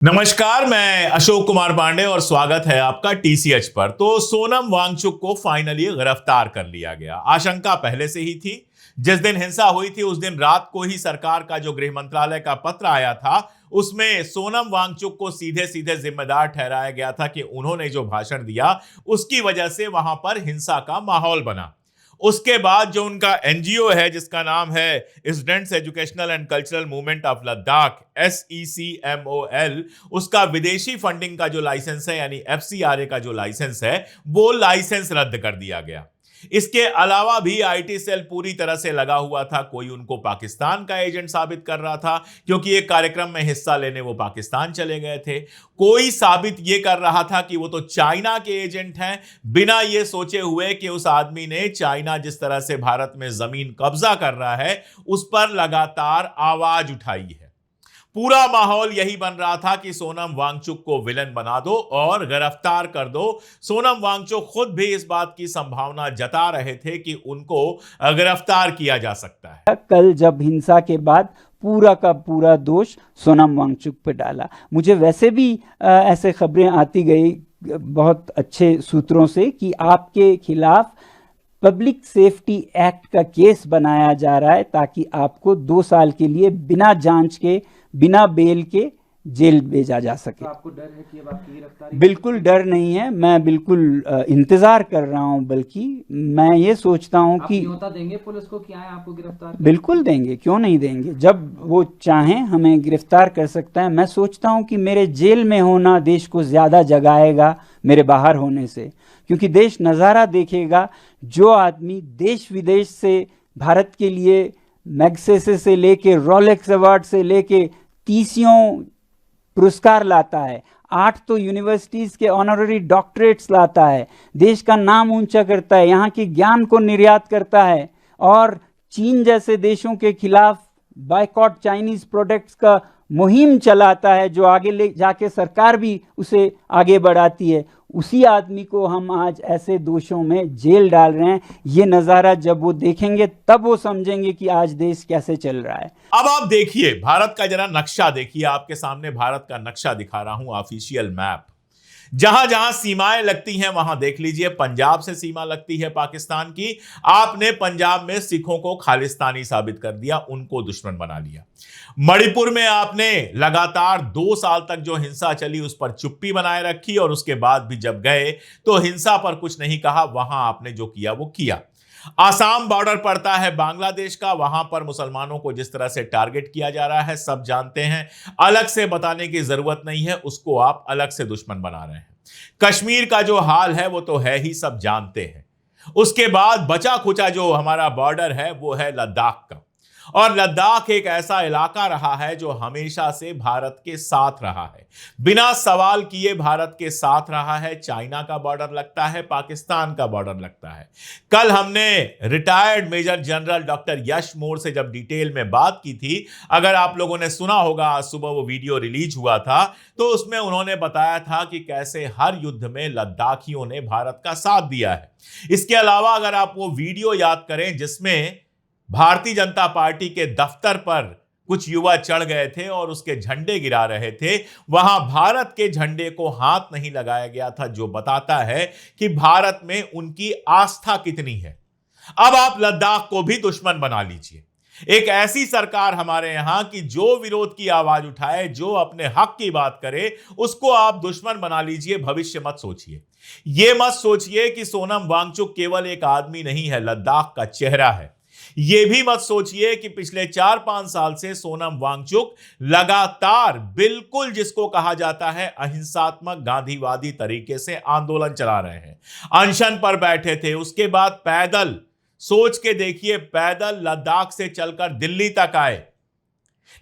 नमस्कार, मैं अशोक कुमार पांडे और स्वागत है आपका टीसीएच पर। तो सोनम वांगचुक को फाइनली गिरफ्तार कर लिया गया। आशंका पहले से ही थी। जिस दिन हिंसा हुई थी उस दिन रात को ही सरकार का जो गृह मंत्रालय का पत्र आया था उसमें सोनम वांगचुक को सीधे सीधे जिम्मेदार ठहराया गया था कि उन्होंने जो भाषण दिया उसकी वजह से वहां पर हिंसा का माहौल बना। उसके बाद जो उनका एनजीओ है जिसका नाम है students educational and cultural movement of Ladakh SECMOL, उसका विदेशी फंडिंग का जो लाइसेंस है यानी FCRA का जो लाइसेंस है वो लाइसेंस रद्द कर दिया गया। इसके अलावा भी आईटी सेल पूरी तरह से लगा हुआ था। कोई उनको पाकिस्तान का एजेंट साबित कर रहा था क्योंकि एक कार्यक्रम में हिस्सा लेने वो पाकिस्तान चले गए थे। कोई साबित ये कर रहा था कि वो तो चाइना के एजेंट हैं, बिना ये सोचे हुए कि उस आदमी ने चाइना जिस तरह से भारत में जमीन कब्जा कर रहा है उस पर लगातार आवाज उठाई है। पूरा माहौल यही बन रहा था कि सोनम वांगचुक को विलन बना दो और गिरफ्तार कर दो। सोनम वांगचुक खुद भी इस बात की संभावना जता रहे थे कि उनको गिरफ्तार किया जा सकता है। कल जब हिंसा के बाद पूरा का पूरा दोष सोनम वांगचुक पे डाला। मुझे वैसे भी ऐसे खबरें आती गई बहुत अच्छे सूत्रों से कि आपके खिलाफ पब्लिक सेफ्टी एक्ट का केस बनाया जा रहा है ताकि आपको 2 साल के लिए बिना जांच के, बिना बेल के जेल भेजा जा सके। तो आपको डर है कि अब आपकी गिरफ्तारी? बिल्कुल डर नहीं है, मैं बिल्कुल इंतजार कर रहा हूं। बल्कि मैं ये सोचता हूं आप कि न्योता देंगे पुलिस को कि आए आपको गिरफ्तार करें? बिल्कुल देंगे, क्यों नहीं देंगे। जब वो चाहें हमें गिरफ्तार कर सकता है। मैं सोचता हूं कि मेरे जेल में होना देश को ज्यादा जगाएगा मेरे बाहर होने से, क्योंकि देश नज़ारा देखेगा। जो आदमी देश विदेश से भारत के लिए मैग्सेसे से लेके रोलेक्स अवार्ड से लेके 30 पुरस्कार लाता है, 8 तो यूनिवर्सिटीज के ऑनररी डॉक्टरेट्स लाता है, देश का नाम ऊंचा करता है, यहाँ के ज्ञान को निर्यात करता है और चीन जैसे देशों के खिलाफ बायकॉट चाइनीज प्रोडक्ट्स का मुहिम चलाता है, जो आगे ले जाके सरकार भी उसे आगे बढ़ाती है। उसी आदमी को हम आज ऐसे दोषों में जेल डाल रहे हैं। ये नज़ारा जब वो देखेंगे तब वो समझेंगे कि आज देश कैसे चल रहा है। अब आप देखिए भारत का जरा नक्शा देखिए। आपके सामने भारत का नक्शा दिखा रहा हूं, ऑफिशियल मैप। जहां जहां सीमाएं लगती हैं वहां देख लीजिए। पंजाब से सीमा लगती है पाकिस्तान की। आपने पंजाब में सिखों को खालिस्तानी साबित कर दिया, उनको दुश्मन बना लिया। मणिपुर में आपने लगातार 2 साल तक जो हिंसा चली उस पर चुप्पी बनाए रखी और उसके बाद भी जब गए तो हिंसा पर कुछ नहीं कहा। वहां आपने जो किया वो किया। आसाम बॉर्डर पड़ता है बांग्लादेश का, वहां पर मुसलमानों को जिस तरह से टारगेट किया जा रहा है सब जानते हैं, अलग से बताने की जरूरत नहीं है। उसको आप अलग से दुश्मन बना रहे हैं। कश्मीर का जो हाल है वो तो है ही, सब जानते हैं। उसके बाद बचा खुचा जो हमारा बॉर्डर है वो है लद्दाख का। और लद्दाख एक ऐसा इलाका रहा है जो हमेशा से भारत के साथ रहा है, बिना सवाल किए भारत के साथ रहा है। चाइना का बॉर्डर लगता है, पाकिस्तान का बॉर्डर लगता है। कल हमने रिटायर्ड मेजर जनरल डॉक्टर यश मोर से जब डिटेल में बात की थी, अगर आप लोगों ने सुना होगा, आज सुबह वो वीडियो रिलीज हुआ था, तो उसमें उन्होंने बताया था कि कैसे हर युद्ध में लद्दाखियों ने भारत का साथ दिया है। इसके अलावा अगर आप वो वीडियो याद करें जिसमें भारतीय जनता पार्टी के दफ्तर पर कुछ युवा चढ़ गए थे और उसके झंडे गिरा रहे थे, वहां भारत के झंडे को हाथ नहीं लगाया गया था, जो बताता है कि भारत में उनकी आस्था कितनी है। अब आप लद्दाख को भी दुश्मन बना लीजिए। एक ऐसी सरकार हमारे यहां कि जो विरोध की आवाज उठाए, जो अपने हक की बात करे, उसको आप दुश्मन बना लीजिए। भविष्य मत सोचिए। यह मत सोचिए कि सोनम वांगचुक केवल एक आदमी नहीं है, लद्दाख का चेहरा है। यह भी मत सोचिए कि पिछले 4-5 साल से सोनम वांगचुक लगातार बिल्कुल जिसको कहा जाता है अहिंसात्मक गांधीवादी तरीके से आंदोलन चला रहे हैं। अनशन पर बैठे थे, उसके बाद पैदल, सोच के देखिए, पैदल लद्दाख से चलकर दिल्ली तक आए,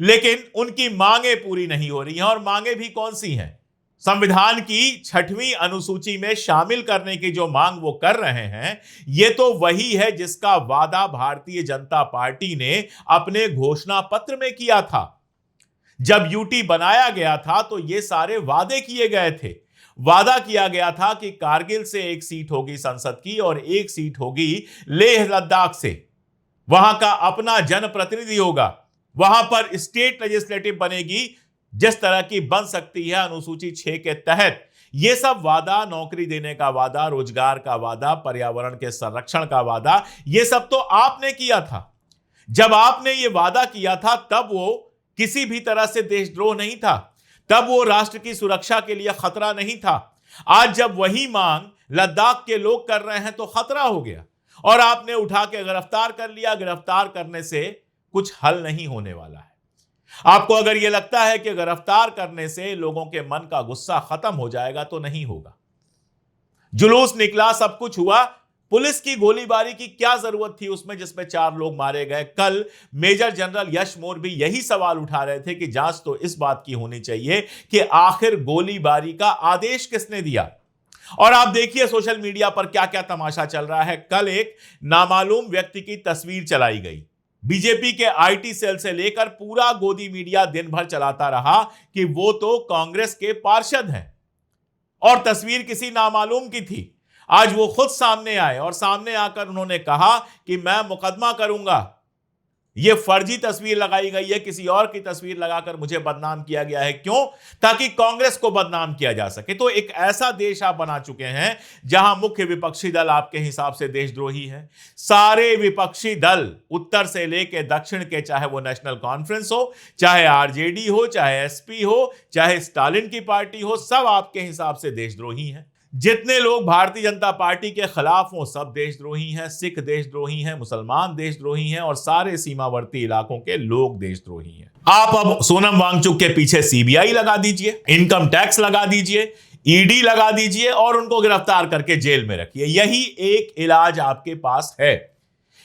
लेकिन उनकी मांगे पूरी नहीं हो रही हैं। और मांगे भी कौन सी हैं? संविधान की 6वीं अनुसूची में शामिल करने की जो मांग वो कर रहे हैं, ये तो वही है जिसका वादा भारतीय जनता पार्टी ने अपने घोषणा पत्र में किया था। जब यूटी बनाया गया था तो ये सारे वादे किए गए थे। वादा किया गया था कि कारगिल से 1 सीट होगी संसद की और 1 सीट होगी लेह लद्दाख से। वहां का अपना जनप्रतिनिधि होगा, वहां पर स्टेट लेजिस्लेटिव बनेगी जिस तरह की बन सकती है अनुसूची 6 के तहत, ये सब वादा, नौकरी देने का वादा, रोजगार का वादा, पर्यावरण के संरक्षण का वादा, ये सब तो आपने किया था। जब आपने ये वादा किया था तब वो किसी भी तरह से देशद्रोह नहीं था, तब वो राष्ट्र की सुरक्षा के लिए खतरा नहीं था। आज जब वही मांग लद्दाख के लोग कर रहे हैं तो खतरा हो गया और आपने उठा के गिरफ्तार कर लिया। गिरफ्तार करने से कुछ हल नहीं होने वाला है। आपको अगर यह लगता है कि गिरफ्तार करने से लोगों के मन का गुस्सा खत्म हो जाएगा तो नहीं होगा। जुलूस निकला, सब कुछ हुआ, पुलिस की गोलीबारी की क्या जरूरत थी उसमें जिसमें 4 लोग मारे गए। कल मेजर जनरल यश मोर भी यही सवाल उठा रहे थे कि जांच तो इस बात की होनी चाहिए कि आखिर गोलीबारी का आदेश किसने दिया। और आप देखिए सोशल मीडिया पर क्या क्या तमाशा चल रहा है। कल एक नामालूम व्यक्ति की तस्वीर चलाई गई। बीजेपी के आईटी सेल से लेकर पूरा गोदी मीडिया दिन भर चलाता रहा कि वो तो कांग्रेस के पार्षद हैं और तस्वीर किसी नामालूम की थी। आज वो खुद सामने आए और सामने आकर उन्होंने कहा कि मैं मुकदमा करूंगा। ये फर्जी तस्वीर लगाई गई है, किसी और की तस्वीर लगाकर मुझे बदनाम किया गया है। क्यों? ताकि कांग्रेस को बदनाम किया जा सके। तो एक ऐसा देश आप बना चुके हैं जहां मुख्य विपक्षी दल आपके हिसाब से देशद्रोही है। सारे विपक्षी दल उत्तर से लेकर दक्षिण के, चाहे वो नेशनल कॉन्फ्रेंस हो, चाहे आरजेडी हो, चाहे एसपी हो, चाहे स्टालिन की पार्टी हो, सब आपके हिसाब से देशद्रोही हैं। जितने लोग भारतीय जनता पार्टी के खिलाफ हो सब देशद्रोही हैं। सिख देशद्रोही हैं, मुसलमान देशद्रोही हैं और सारे सीमावर्ती इलाकों के लोग देशद्रोही हैं। आप अब सोनम वांगचुक के पीछे सीबीआई लगा दीजिए, इनकम टैक्स लगा दीजिए, ईडी लगा दीजिए और उनको गिरफ्तार करके जेल में रखिए। यही एक इलाज आपके पास है।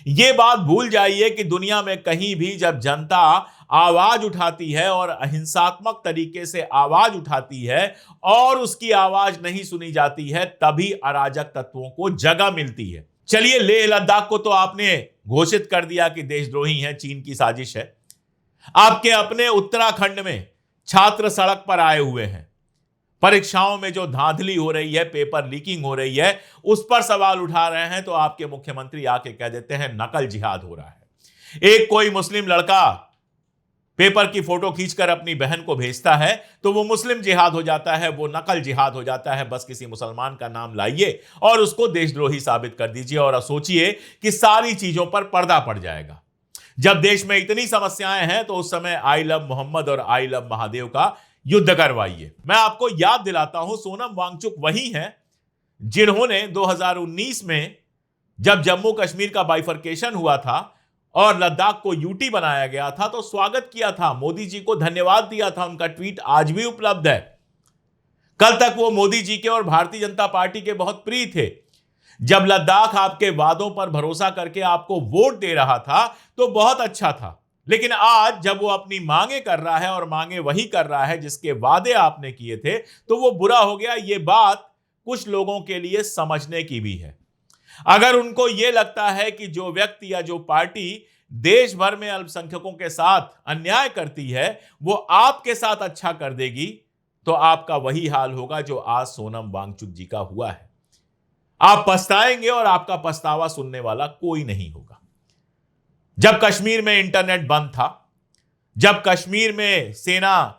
यह बात भूल जाइए कि दुनिया में कहीं भी जब जनता आवाज उठाती है और अहिंसात्मक तरीके से आवाज उठाती है और उसकी आवाज नहीं सुनी जाती है, तभी अराजक तत्वों को जगह मिलती है। चलिए, लेह लद्दाख को तो आपने घोषित कर दिया कि देशद्रोही है, चीन की साजिश है। आपके अपने उत्तराखंड में छात्र सड़क पर आए हुए हैं। परीक्षाओं में जो धांधली हो रही है, पेपर लीकिंग हो रही है, उस पर सवाल उठा रहे हैं तो आपके मुख्यमंत्री आके कह देते हैं नकल जिहाद हो रहा है। एक कोई मुस्लिम लड़का पेपर की फोटो खींचकर अपनी बहन को भेजता है तो वो मुस्लिम जिहाद हो जाता है, वो नकल जिहाद हो जाता है। बस किसी मुसलमान का नाम लाइए और उसको देशद्रोही साबित कर दीजिए और सोचिए कि सारी चीजों पर पर्दा पड़ जाएगा। जब देश में इतनी समस्याएं हैं तो उस समय आई लव मोहम्मद और आई लव महादेव का युद्ध करवाइए। मैं आपको याद दिलाता हूं, सोनम वांगचुक वही हैं जिन्होंने 2019 में जब जम्मू कश्मीर का बाइफरकेशन हुआ था और लद्दाख को यूटी बनाया गया था तो स्वागत किया था, मोदी जी को धन्यवाद दिया था। उनका ट्वीट आज भी उपलब्ध है। कल तक वो मोदी जी के और भारतीय जनता पार्टी के बहुत प्रिय थे। जब लद्दाख आपके वादों पर भरोसा करके आपको वोट दे रहा था तो बहुत अच्छा था, लेकिन आज जब वो अपनी मांगे कर रहा है और मांगे वही कर रहा है जिसके वादे आपने किए थे तो वो बुरा हो गया। ये बात कुछ लोगों के लिए समझने की भी है। अगर उनको यह लगता है कि जो व्यक्ति या जो पार्टी देश भर में अल्पसंख्यकों के साथ अन्याय करती है वो आपके साथ अच्छा कर देगी, तो आपका वही हाल होगा जो आज सोनम वांगचुक जी का हुआ है। आप पछताएंगे और आपका पछतावा सुनने वाला कोई नहीं होगा। जब कश्मीर में इंटरनेट बंद था, जब कश्मीर में सेना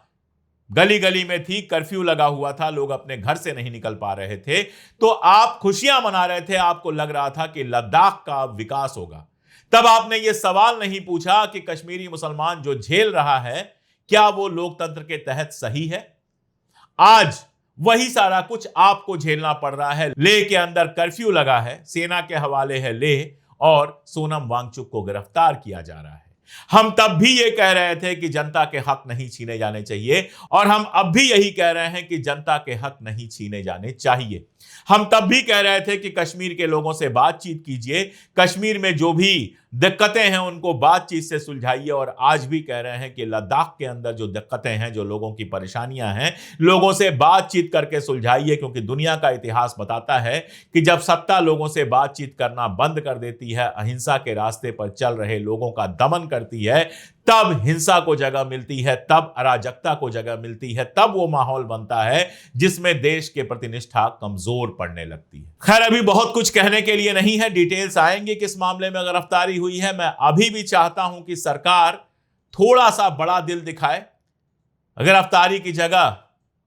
गली गली में थी, कर्फ्यू लगा हुआ था, लोग अपने घर से नहीं निकल पा रहे थे, तो आप खुशियां मना रहे थे। आपको लग रहा था कि लद्दाख का विकास होगा। तब आपने यह सवाल नहीं पूछा कि कश्मीरी मुसलमान जो झेल रहा है क्या वो लोकतंत्र के तहत सही है। आज वही सारा कुछ आपको झेलना पड़ रहा है। लेह के अंदर कर्फ्यू लगा है, सेना के हवाले है लेह और सोनम वांगचुक को गिरफ्तार किया जा रहा है। हम तब भी ये कह रहे थे कि जनता के हक नहीं छीने जाने चाहिए और हम अब भी यही कह रहे हैं कि जनता के हक नहीं छीने जाने चाहिए। हम तब भी कह रहे थे कि कश्मीर के लोगों से बातचीत कीजिए, कश्मीर में जो भी दिक्कतें हैं उनको बातचीत से सुलझाइए। और आज भी कह रहे हैं कि लद्दाख के अंदर जो दिक्कतें हैं, जो लोगों की परेशानियां हैं, लोगों से बातचीत करके सुलझाइए। क्योंकि दुनिया का इतिहास बताता है कि जब सत्ता लोगों से बातचीत करना बंद कर देती है, अहिंसा के रास्ते पर चल रहे लोगों का दमन करती है, तब हिंसा को जगह मिलती है, तब अराजकता को जगह मिलती है, तब वो माहौल बनता है जिसमें देश के प्रति निष्ठा कमजोर पड़ने लगती है। खैर, अभी बहुत कुछ कहने के लिए नहीं है, डिटेल्स आएंगे किस मामले में गिरफ्तारी हुई है। मैं अभी भी चाहता हूं कि सरकार थोड़ा सा बड़ा दिल दिखाए, अगर अफ्तारी की जगह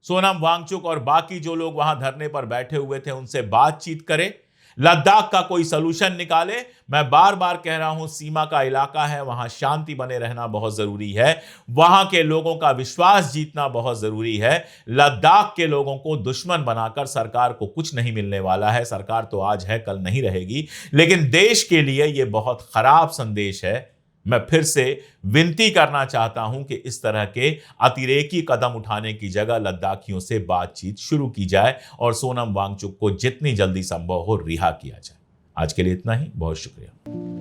सोनम वांगचुक और बाकी जो लोग वहां धरने पर बैठे हुए थे उनसे बातचीत करें, लद्दाख का कोई सलूशन निकाले। मैं बार बार कह रहा हूं, सीमा का इलाका है, वहां शांति बने रहना बहुत जरूरी है, वहां के लोगों का विश्वास जीतना बहुत जरूरी है। लद्दाख के लोगों को दुश्मन बनाकर सरकार को कुछ नहीं मिलने वाला है। सरकार तो आज है, कल नहीं रहेगी, लेकिन देश के लिए यह बहुत खराब संदेश है। मैं फिर से विनती करना चाहता हूं कि इस तरह के अतिरेकी कदम उठाने की जगह लद्दाखियों से बातचीत शुरू की जाए और सोनम वांगचुक को जितनी जल्दी संभव हो रिहा किया जाए। आज के लिए इतना ही, बहुत शुक्रिया।